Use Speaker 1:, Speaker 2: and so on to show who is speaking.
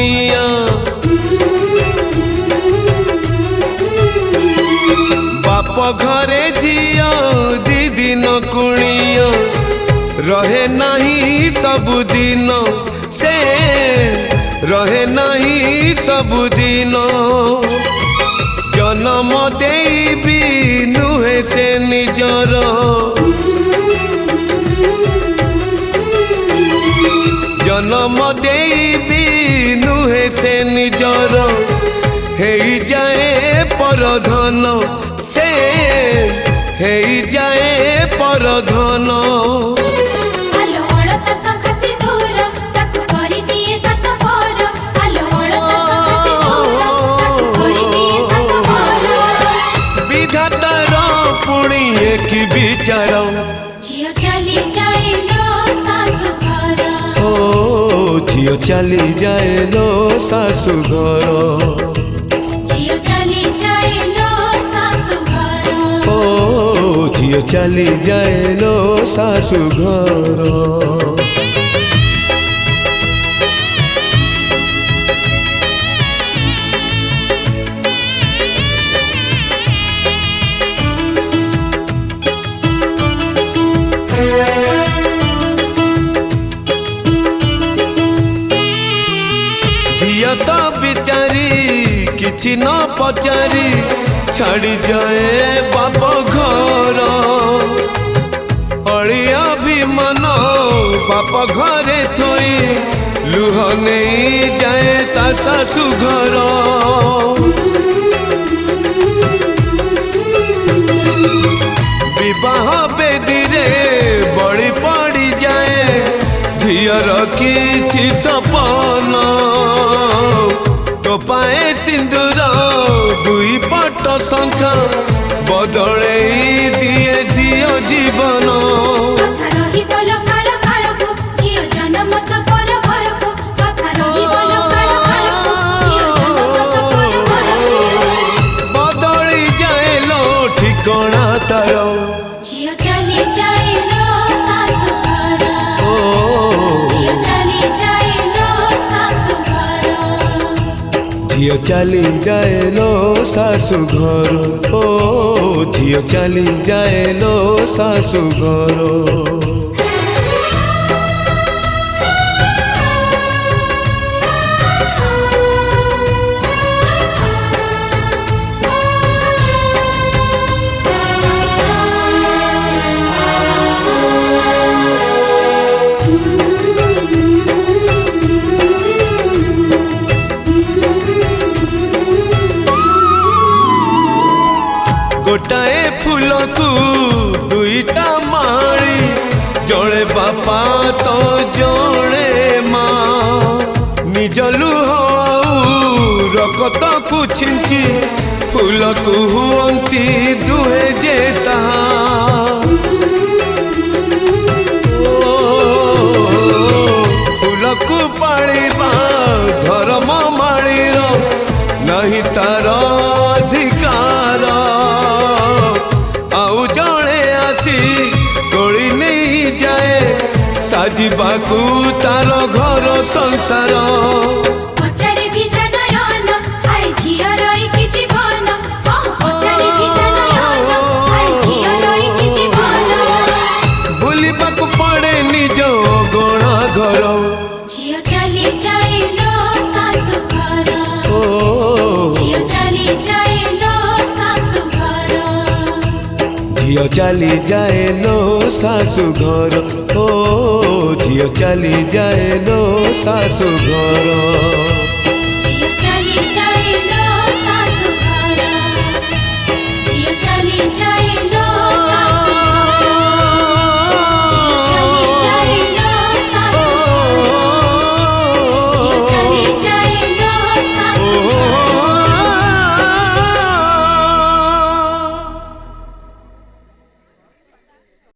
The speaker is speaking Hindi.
Speaker 1: कुइया बाप घरे झिया दी दिन कुणिया रहे नहीं सबुदिन से रहे नहीं सबुदिन जन्म देबी नुहे से निजर जन्म देबी नुहे से निजर हे जाए परधन से हे जाए परधन विचार
Speaker 2: झियो चली जाए लो सासु घर
Speaker 1: ओ झियो चली जाए लो सासु घर
Speaker 2: झियो चली जाए लो सासु घर
Speaker 1: ओ झियो चली जाए लो सासु घर झिया तो बिचारी किछि न पचारी छाड़ी जाए बाप घर अड़िया भी मन बाप घरे थोई लुह नहीं जाए ता सासु घर विवाह बेदी रे बड़ी पड़ी जाए झियर किछि सपन टोपाए सिंदूर दुई पट शंख बदले दिए झियो जीवन बदली जाए लो ठिकाना तार
Speaker 2: झियो चली जाए लो सासु घर झियो चली जाए लो सासु घर
Speaker 1: झियो चली जाए लो सासु घर ओ झियो चली जाए लो सासु घर गोटाए फूल को दुईटा माड़ी जड़े बापा तो जड़े माँ निज लुह रकत को छिंची फूल को हुअंती दुहे जैसा फूल को पाड़ीबा धर्म माड़ीर नहीं तार अधिकार आउ जड़े आसी तोड़ी नहीं जाए साजिबाकू तार घर संसार
Speaker 2: पचारे भी जनयन हाय झियो रही कि जीवन पचारे भी जनयन हाय झियो रही कि जीवन
Speaker 1: भूलिबाकू पड़े निज गणा घर
Speaker 2: झियो चली जाए लो सासु घर झियो चली जाए लो सासु घर
Speaker 1: झियो चली जाए लो सासु घर ओ झियो चली जाए लो सासु घर।